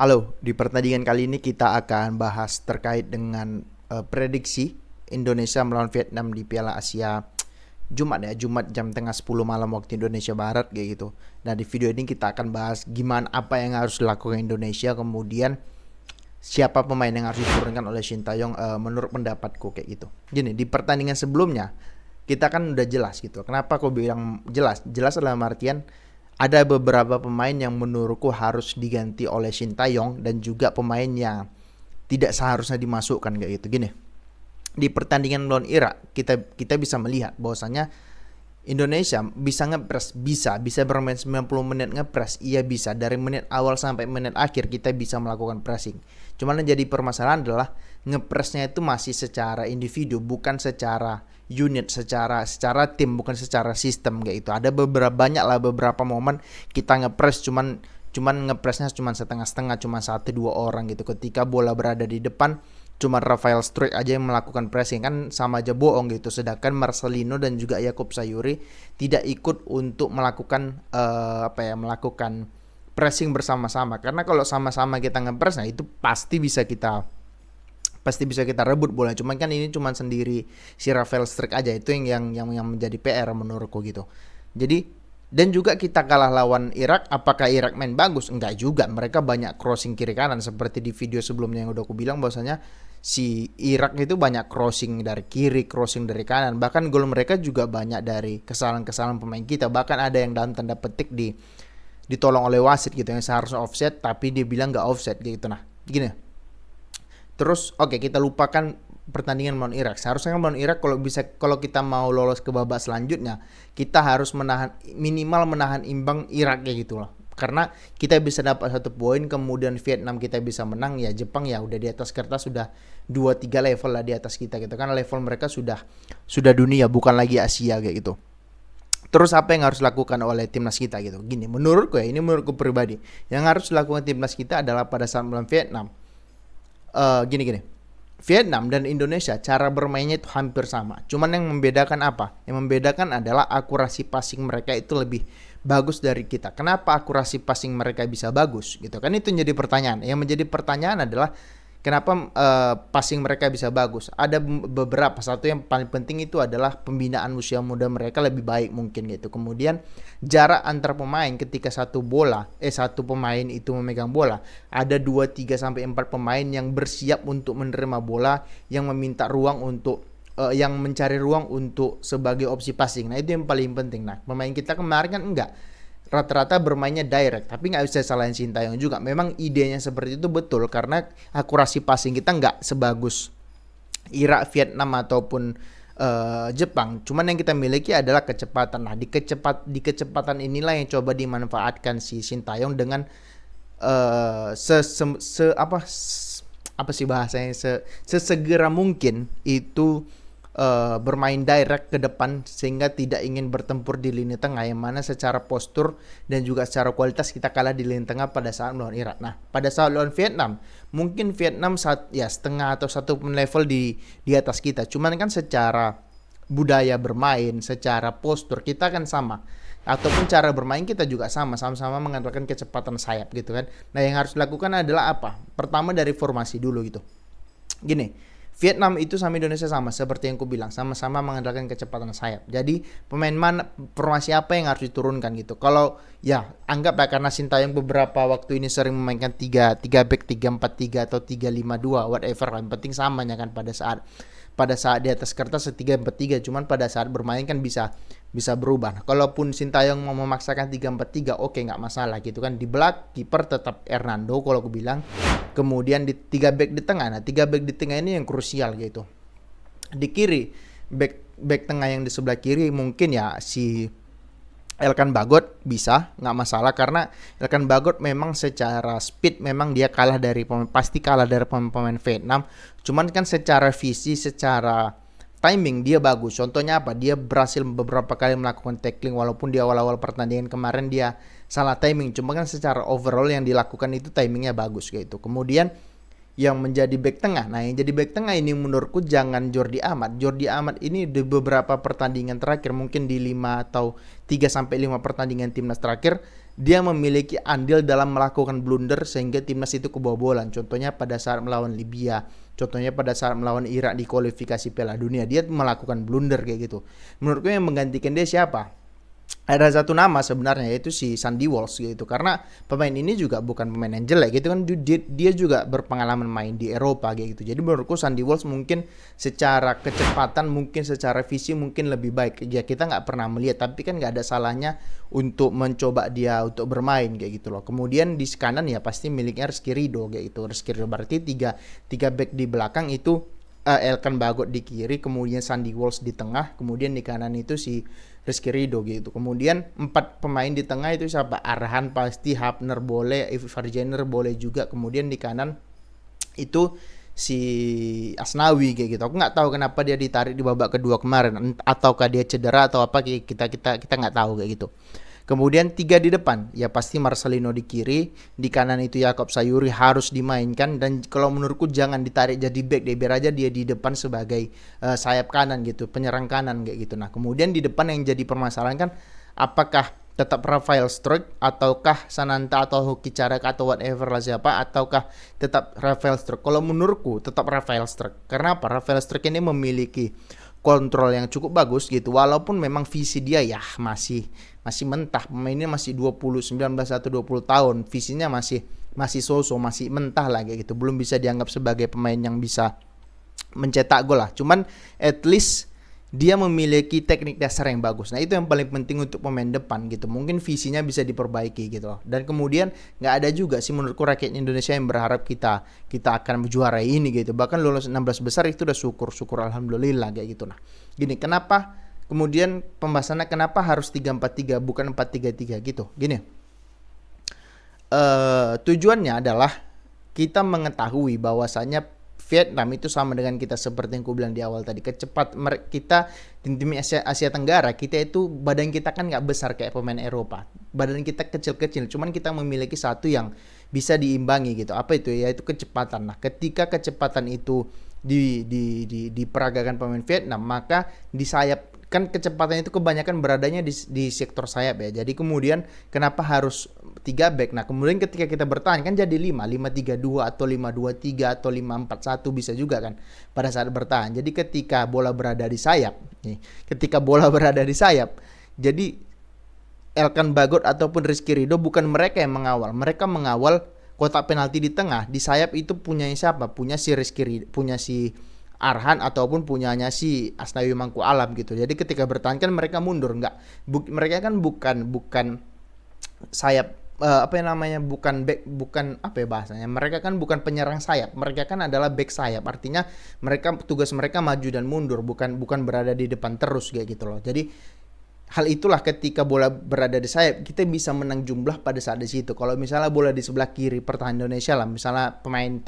Halo, di pertandingan kali ini kita akan bahas terkait dengan prediksi Indonesia melawan Vietnam di Piala Asia Jumat ya, Jumat jam tengah 10 malam waktu Indonesia Barat kayak gitu. Nah, di video ini kita akan bahas gimana apa yang harus dilakukan Indonesia, kemudian siapa pemain yang harus diturunkan oleh Sintayong menurut pendapatku kayak gitu. Gini, di pertandingan sebelumnya kita kan udah jelas gitu. Kenapa aku bilang jelas? Jelas dalam artian ada beberapa pemain yang menurutku harus diganti oleh Sintayong dan juga pemain yang tidak seharusnya dimasukkan kayak gitu. Gini, di pertandingan melawan Irak kita kita bisa melihat bahwasanya Indonesia bisa ngepres, bisa bermain 90 menit ngepres, iya bisa. Dari menit awal sampai menit akhir kita bisa melakukan pressing. Cuman yang jadi permasalahan adalah ngepresnya itu masih secara individu, bukan secara unit, secara tim, bukan secara sistem kayak itu. Ada beberapa momen kita ngepres cuman ngepresnya cuman setengah-setengah, cuma satu dua orang gitu. Ketika bola berada di depan cuma Rafael Struijk aja yang melakukan pressing, kan sama aja bohong gitu. Sedangkan Marcelino dan juga Yakub Sayuri tidak ikut untuk melakukan melakukan pressing bersama-sama, karena kalau sama-sama kita ngepress, nah itu pasti bisa kita rebut bola. Cuman kan ini cuman sendiri si Rafael Struijk aja, itu yang menjadi PR menurutku gitu. Jadi dan juga kita kalah lawan Irak. Apakah Irak main bagus? Enggak juga. Mereka banyak crossing kiri kanan seperti di video sebelumnya yang udah aku bilang bahwasanya si Irak itu banyak crossing dari kiri, crossing dari kanan. Bahkan gol mereka juga banyak dari kesalahan-kesalahan pemain kita. Bahkan ada yang dalam tanda petik ditolong oleh wasit gitu, yang seharusnya offset tapi dia bilang nggak offset gitu. Nah, gini. Terus kita lupakan pertandingan melawan Irak. Seharusnya melawan Irak kalau kita mau lolos ke babak selanjutnya, kita harus minimal menahan imbang Irak kayak gitu loh. Karena kita bisa dapat satu poin, kemudian Vietnam kita bisa menang, ya Jepang ya udah di atas kertas, sudah 2-3 level lah di atas kita gitu kan. Level mereka sudah dunia, bukan lagi Asia kayak gitu. Terus apa yang harus dilakukan oleh timnas kita gitu? Gini, menurutku pribadi, yang harus dilakukan timnas kita adalah pada saat melawan Vietnam, gini. Vietnam dan Indonesia cara bermainnya itu hampir sama. Cuman yang membedakan apa? Yang membedakan adalah akurasi passing mereka itu lebih bagus dari kita. Kenapa akurasi passing mereka bisa bagus gitu kan? Itu menjadi pertanyaan. Yang menjadi pertanyaan adalah kenapa passing mereka bisa bagus? Ada beberapa. Satu yang paling penting itu adalah pembinaan usia muda mereka lebih baik mungkin gitu. Kemudian jarak antar pemain ketika satu pemain itu memegang bola, ada 2 3 sampai 4 pemain yang bersiap untuk menerima bola, yang meminta ruang untuk yang mencari ruang untuk sebagai opsi passing. Nah, itu yang paling penting. Nah, pemain kita kemarin kan enggak, rata-rata bermainnya direct, tapi nggak bisa salahin Sintayong juga. Memang idenya seperti itu betul, karena akurasi passing kita nggak sebagus Irak, Vietnam ataupun Jepang. Cuman yang kita miliki adalah kecepatan. Nah, di kecepatan inilah yang coba dimanfaatkan si Sintayong dengan uh, se, se, se- apa s- apa sih bahasanya, sesegera mungkin itu bermain direct ke depan, sehingga tidak ingin bertempur di lini tengah, yang mana secara postur dan juga secara kualitas kita kalah di lini tengah pada saat melawan Irak. Nah, pada saat lawan Vietnam, mungkin Vietnam setengah atau satu level di atas kita. Cuman kan secara budaya bermain, secara postur kita kan sama, ataupun cara bermain kita juga sama-sama mengandalkan kecepatan sayap gitu kan. Nah, yang harus dilakukan adalah apa? Pertama dari formasi dulu gitu. Gini, Vietnam itu sama Indonesia sama seperti yang ku bilang, sama-sama mengandalkan kecepatan sayap. Jadi pemain mana, formasi apa yang harus diturunkan gitu. Kalau ya anggap ya, karena Sintayong beberapa waktu ini sering memainkan 3 back, 3-4-3 atau 3-5-2 whatever, yang penting samanya kan pada saat di atas kertas 3-4-3, cuman pada saat bermain kan bisa berubah. Nah, kalaupun Sintayong mau memaksakan 3-4-3, oke, nggak masalah gitu kan. Di belakang kiper tetap Hernando kalau aku bilang. Kemudian di 3 back di tengah. Nah, 3 back di tengah ini yang krusial gitu. Di kiri, back tengah yang di sebelah kiri mungkin ya si Elkan Bagot bisa, nggak masalah, karena Elkan Bagot memang secara speed memang dia pasti kalah dari pemain Vietnam. Cuman kan secara visi, secara timing dia bagus. Contohnya apa? Dia berhasil beberapa kali melakukan tackling, walaupun di awal-awal pertandingan kemarin dia salah timing. Cuma kan secara overall yang dilakukan itu timingnya bagus gitu. Kemudian yang menjadi back tengah. Nah, yang jadi back tengah ini menurutku jangan Jordi Amat. Jordi Amat ini di beberapa pertandingan terakhir, mungkin di 5 atau 3 sampai 5 pertandingan timnas terakhir, dia memiliki andil dalam melakukan blunder sehingga timnas itu kebobolan. Contohnya pada saat melawan Libya, contohnya pada saat melawan Irak di kualifikasi Piala Dunia, dia melakukan blunder kayak gitu. Menurutku yang menggantikan dia siapa? Ada satu nama sebenarnya, yaitu si Sandy Walsh gitu, karena pemain ini juga bukan pemain yang jelek gitu kan, dia juga berpengalaman main di Eropa kayak gitu. Jadi menurutku Sandy Walsh mungkin secara kecepatan, mungkin secara visi mungkin lebih baik ya, kita nggak pernah melihat, tapi kan nggak ada salahnya untuk mencoba dia untuk bermain kayak gitu loh. Kemudian di kanan ya pasti miliknya Rizky Ridho kayak gitu. Rizky Ridho berarti tiga back di belakang itu, Elkan Bagot di kiri, kemudian Sandy Walsh di tengah, kemudian di kanan itu si Rizky Ridho gitu. Kemudian 4 pemain di tengah itu siapa? Arhan pasti, Hapner boleh, Ivarjener boleh juga. Kemudian di kanan itu si Asnawi kayak gitu. Aku nggak tahu kenapa dia ditarik di babak kedua kemarin, ataukah dia cedera atau apa, kita nggak tahu kayak gitu. Kemudian 3 di depan, ya pasti Marcelino di kiri, di kanan itu Yakob Sayuri harus dimainkan, dan kalau menurutku jangan ditarik jadi back deh, biar aja dia di depan sebagai sayap kanan gitu, penyerang kanan kayak gitu. Nah, kemudian di depan yang jadi permasalahan kan, apakah tetap Rafael Struijk ataukah Sananta atau Hoki Carek atau whatever lah siapa, ataukah tetap Rafael Struijk? Kalau menurutku tetap Rafael Struijk. Karena apa? Rafael Struijk ini memiliki kontrol yang cukup bagus gitu, walaupun memang visi dia ya masih mentah, pemainnya masih 19 atau 20 tahun, visinya masih so-so, masih mentah lah kayak gitu, belum bisa dianggap sebagai pemain yang bisa mencetak gol lah. Cuman at least dia memiliki teknik dasar yang bagus. Nah, itu yang paling penting untuk pemain depan gitu. Mungkin visinya bisa diperbaiki gitu loh. Dan kemudian nggak ada juga sih menurutku rakyat Indonesia yang berharap kita akan menjuarai ini gitu. Bahkan lolos 16 besar itu udah syukur alhamdulillah kayak gitu. Nah, gini, kenapa kemudian pembahasannya kenapa harus 3-4-3 bukan 4-3-3 gitu. Gini. Tujuannya adalah kita mengetahui bahwasanya Vietnam itu sama dengan kita, seperti yang aku bilang di awal tadi, kita di tim Asia Tenggara, kita itu badan kita kan nggak besar kayak pemain Eropa, badan kita kecil-kecil, cuman kita memiliki satu yang bisa diimbangi gitu, apa itu, yaitu kecepatan. Nah, ketika kecepatan itu diperagakan pemain Vietnam, maka di sayap kan kecepatan itu kebanyakan beradanya di sektor sayap ya. Jadi kemudian kenapa harus 3 back? Nah, kemudian ketika kita bertahan kan jadi 5-3-2 atau 5-2-3 atau 5-4-1 bisa juga kan pada saat bertahan. Jadi ketika bola berada di sayap, jadi Elkan Bagot ataupun Rizky Ridho bukan mereka yang mengawal. Mereka mengawal kotak penalti di tengah. Di sayap itu punya siapa? Punya si Rizky Ridho, punya si Arhan ataupun punyanya si Asnawi Mangku Alam gitu. Jadi ketika bertahan kan mereka mundur, mereka kan bukan sayap, bukan back, bukan apa ya bahasanya, mereka kan bukan penyerang sayap, mereka kan adalah back sayap. Artinya tugas mereka maju dan mundur, bukan berada di depan terus kayak gitu loh. Jadi hal itulah ketika bola berada di sayap, kita bisa menang jumlah pada saat di situ. Kalau misalnya bola di sebelah kiri pertahanan Indonesia lah, misalnya pemain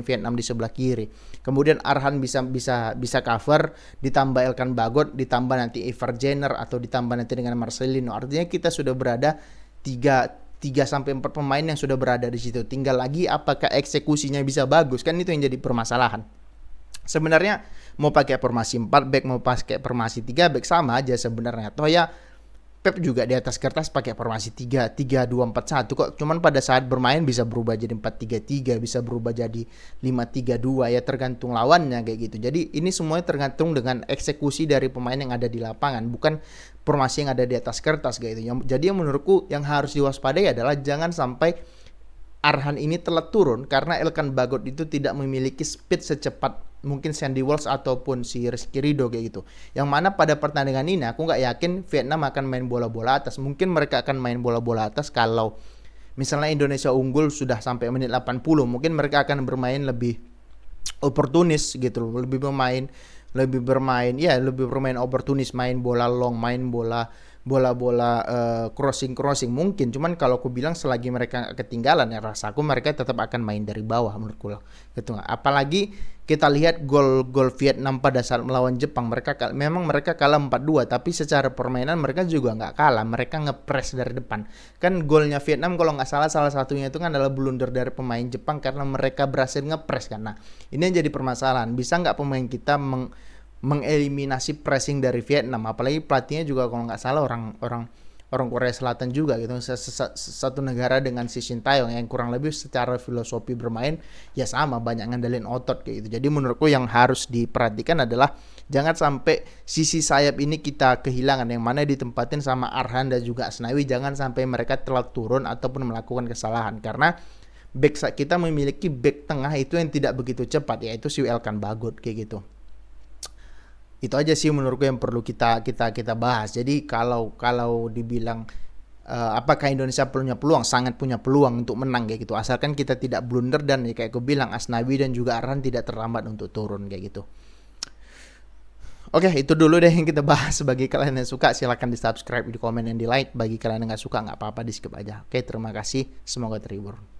Vietnam di sebelah kiri, kemudian Arhan bisa cover, ditambah Elkan Bagot, ditambah nanti Ivarjener atau ditambah nanti dengan Marcelino. Artinya kita sudah berada 3 sampai 4 pemain yang sudah berada di situ. Tinggal lagi apakah eksekusinya bisa bagus, kan itu yang jadi permasalahan. Sebenarnya mau pakai formasi 4 back, mau pakai formasi 3 back sama aja sebenarnya. Toh ya Pep juga di atas kertas pakai formasi 3-2-4-1 kok. Cuman pada saat bermain bisa berubah jadi 4-3-3, bisa berubah jadi 5-3-2, ya tergantung lawannya kayak gitu. Jadi ini semuanya tergantung dengan eksekusi dari pemain yang ada di lapangan, bukan formasi yang ada di atas kertas kayak gitu. Jadi yang menurutku yang harus diwaspadai adalah jangan sampai Arhan ini telat turun karena Elkan Bagot itu tidak memiliki speed secepat mungkin Sandy Walsh ataupun si Rizky Ridho kayak gitu. Yang mana pada pertandingan ini aku nggak yakin Vietnam akan main bola-bola atas. Mungkin mereka akan main bola-bola atas kalau misalnya Indonesia unggul sudah sampai menit 80, mungkin mereka akan bermain lebih oportunis gitu loh, lebih bermain oportunis, main bola long, main bola crossing mungkin. Cuman kalau aku bilang selagi mereka ketinggalan ya rasaku mereka tetap akan main dari bawah menurutku loh gitu. Apalagi kita lihat gol Vietnam pada saat melawan Jepang, mereka kalah 4-2, tapi secara permainan mereka juga nggak kalah, mereka ngepres dari depan. Kan golnya Vietnam kalau nggak salah satunya itu kan adalah blunder dari pemain Jepang karena mereka berhasil ngepres kan. Nah, ini yang jadi permasalahan, bisa nggak pemain kita mengeliminasi pressing dari Vietnam? Apalagi pelatihnya juga kalau nggak salah orang orang Korea Selatan juga gitu. Satu negara dengan si Sintayong yang kurang lebih secara filosofi bermain ya sama, banyak ngandelin otot kayak gitu. Jadi menurutku yang harus diperhatikan adalah jangan sampai sisi sayap ini kita kehilangan, yang mana ditempatin sama Arhan dan juga Asnawi. Jangan sampai mereka telat turun ataupun melakukan kesalahan, karena kita memiliki back tengah itu yang tidak begitu cepat, yaitu si Elkan Bagot kayak gitu. Itu aja sih menurutku yang perlu kita bahas. Jadi kalau dibilang apakah Indonesia punya peluang, sangat punya peluang untuk menang kayak gitu, asalkan kita tidak blunder dan ya kayak aku bilang, Asnawi dan juga Arhan tidak terlambat untuk turun kayak gitu. Oke, itu dulu deh yang kita bahas. Bagi kalian yang suka silahkan di subscribe, di komen, dan di like. Bagi kalian yang nggak suka nggak apa-apa, di skip aja. Oke, terima kasih, semoga terhibur.